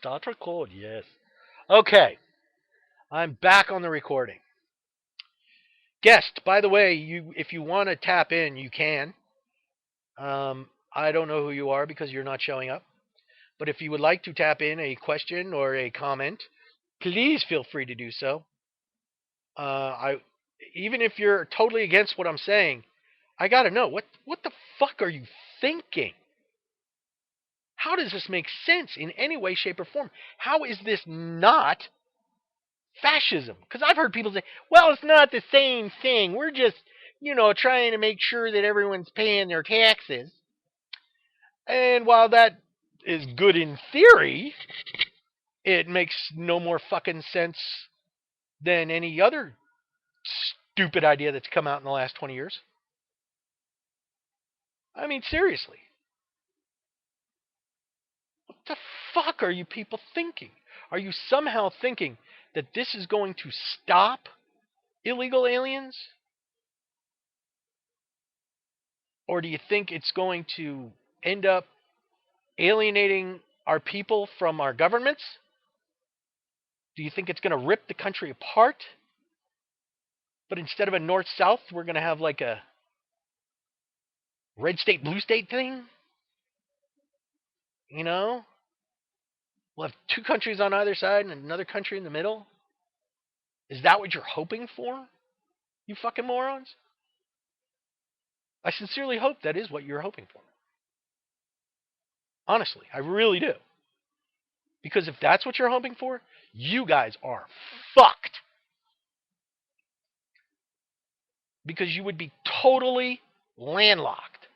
Start record, yes. Okay, I'm back on the recording. Guest, by the way, if you want to tap in, you can. I don't know who you are because you're not showing up. But if you would like to tap in a question or a comment, please feel free to do so. I even if you're totally against what I'm saying, I gotta know what the fuck are you thinking? How does this make sense in any way, shape, or form? How is this not fascism? Because I've heard people say, well, it's not the same thing. We're just, trying to make sure that everyone's paying their taxes. And while that is good in theory, it makes no more fucking sense than any other stupid idea that's come out in the last 20 years. I mean, seriously. What the fuck are you people thinking? Are you somehow thinking that this is going to stop illegal aliens? Or do you think it's going to end up alienating our people from our governments? Do you think it's going to rip the country apart? But instead of a north-south, we're going to have like a red state, blue state thing? You know? We'll have two countries on either side and another country in the middle? Is that what you're hoping for? You fucking morons? I sincerely hope that is what you're hoping for. Honestly, I really do. Because if that's what you're hoping for, you guys are fucked. Because you would be totally landlocked.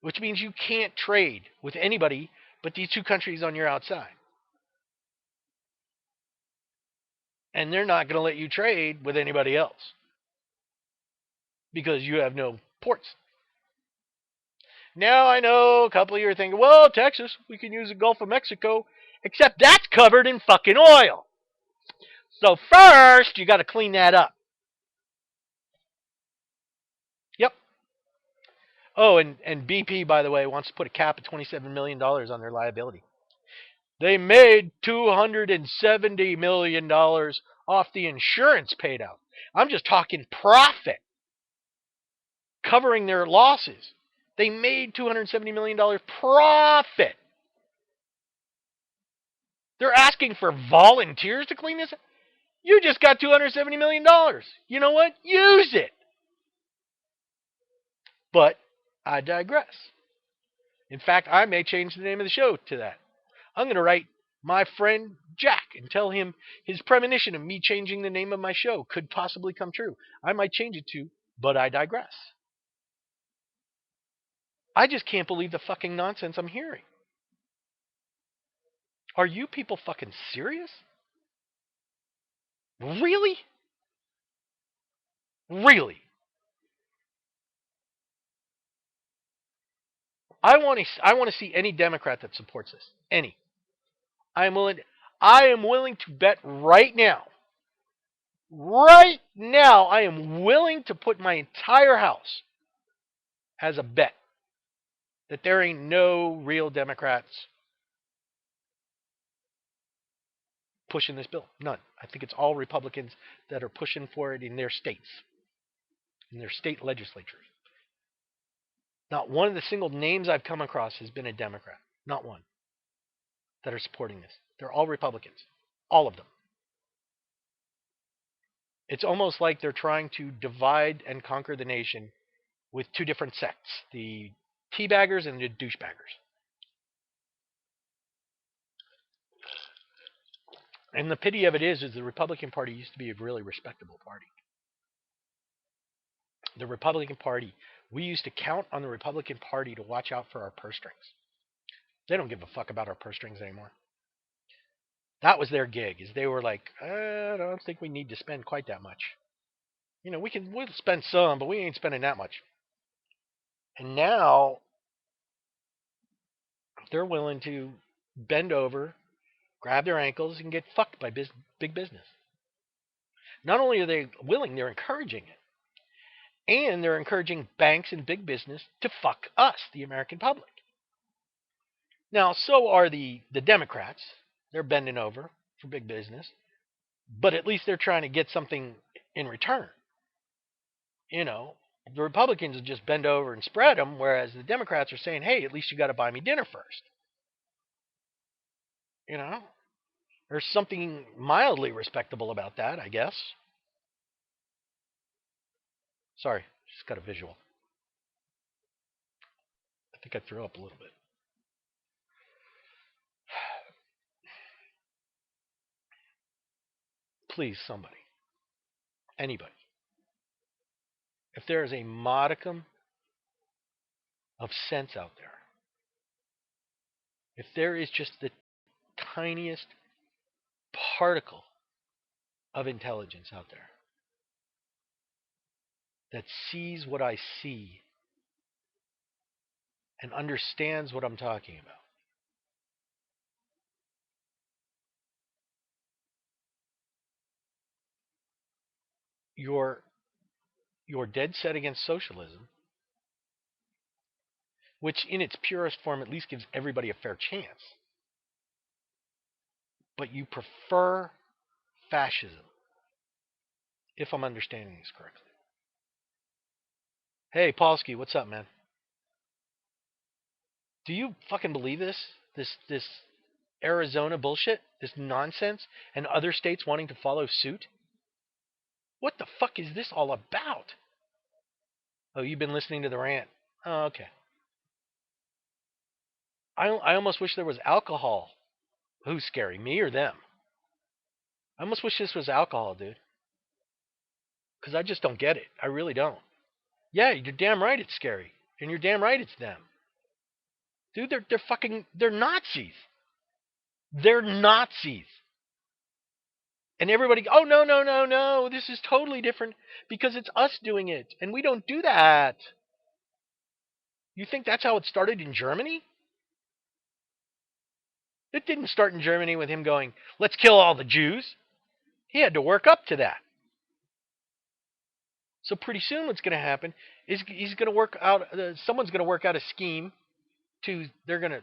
Which means you can't trade with anybody but these two countries on your outside. And they're not going to let you trade with anybody else. Because you have no ports. Now I know a couple of you are thinking, well, Texas, we can use the Gulf of Mexico. Except that's covered in fucking oil. So first, you got to clean that up. Yep. Oh, and BP, by the way, wants to put a cap of $27 million on their liability. They made $270 million off the insurance paid out. I'm just talking profit. Covering their losses. They made $270 million profit. They're asking for volunteers to clean this up. You just got $270 million. You know what? Use it. But I digress. In fact, I may change the name of the show to that. I'm going to write my friend Jack and tell him his premonition of me changing the name of my show could possibly come true. I might change it to But I Digress. I just can't believe the fucking nonsense I'm hearing. Are you people fucking serious? Really? Really? I want to see any Democrat that supports this. Any. I am willing to bet right now. Right now, I am willing to put my entire house as a bet that there ain't no real Democrats pushing this bill. None. I think it's all Republicans that are pushing for it in their states, in their state legislatures. Not one of the single names I've come across has been a Democrat. Not one that are supporting this. They're all Republicans. All of them. It's almost like they're trying to divide and conquer the nation with two different sects, the teabaggers and the douchebaggers. And the pity of it is the Republican Party used to be a really respectable party. The Republican Party, we used to count on the Republican Party to watch out for our purse strings. They don't give a fuck about our purse strings anymore. That was their gig, is they were like, I don't think we need to spend quite that much. We'll spend some, but we ain't spending that much. And now they're willing to bend over, grab their ankles, and get fucked by big business. Not only are they willing, they're encouraging it. And they're encouraging banks and big business to fuck us, the American public. Now, so are the Democrats. They're bending over for big business, but at least they're trying to get something in return. You know, the Republicans just bend over and spread them, whereas the Democrats are saying, "Hey, at least you got to buy me dinner first." You know, there's something mildly respectable about that, I guess. Sorry, just got a visual. I think I threw up a little bit. Please, somebody, anybody, if there is a modicum of sense out there, if there is just the tiniest particle of intelligence out there that sees what I see and understands what I'm talking about, you're dead set against socialism, which in its purest form at least gives everybody a fair chance. But you prefer fascism, if I'm understanding this correctly. Hey, Polsky, what's up, man? Do you fucking believe this? This Arizona bullshit? This nonsense? And other states wanting to follow suit? What the fuck is this all about? Oh, you've been listening to the rant. Oh, okay. I almost wish there was alcohol. Who's scary, me or them? I almost wish this was alcohol, dude. Because I just don't get it. I really don't. Yeah, you're damn right it's scary. And you're damn right it's them. Dude, they're Nazis. They're Nazis. And everybody, oh, no, no, no, no, this is totally different because it's us doing it. And we don't do that. You think that's how it started in Germany? It didn't start in Germany with him going, let's kill all the Jews. He had to work up to that. So pretty soon what's going to happen is he's going to work out, someone's going to work out a scheme they're going to,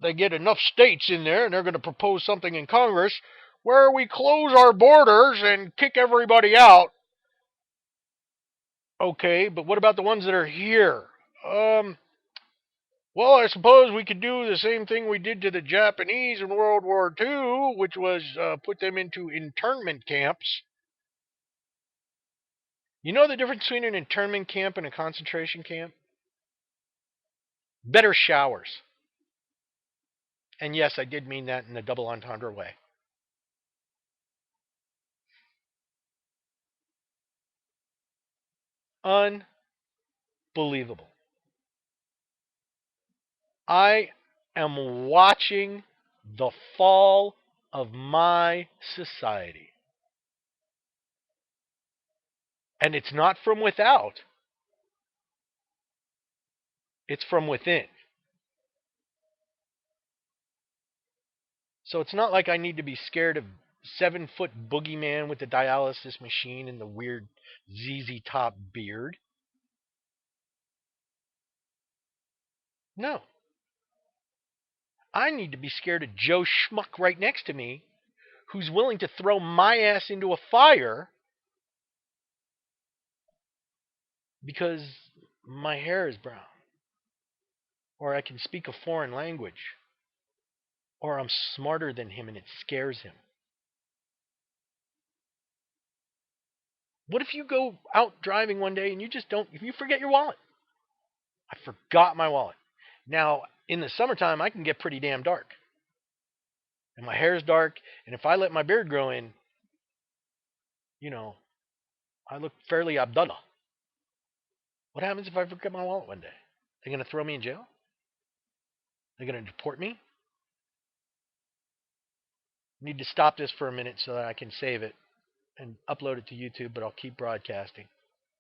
they get enough states in there and they're going to propose something in Congress where we close our borders and kick everybody out. Okay, but what about the ones that are here? Well, I suppose we could do the same thing we did to the Japanese in World War II, which was put them into internment camps. You know the difference between an internment camp and a concentration camp? Better showers. And yes, I did mean that in a double entendre way. Unbelievable. I am watching the fall of my society. And it's not from without, it's from within. So it's not like I need to be scared of 7-foot boogeyman with the dialysis machine and the weird ZZ Top beard. No. I need to be scared of Joe Schmuck right next to me who's willing to throw my ass into a fire because my hair is brown. Or I can speak a foreign language. Or I'm smarter than him and it scares him. What if you go out driving one day and you forget your wallet? I forgot my wallet. Now, in the summertime, I can get pretty damn dark. And my hair is dark, and if I let my beard grow in, you know, I look fairly Abdullah. What happens if I forget my wallet one day? They're going to throw me in jail? They're going to deport me? I need to stop this for a minute so that I can save it and upload it to YouTube, but I'll keep broadcasting.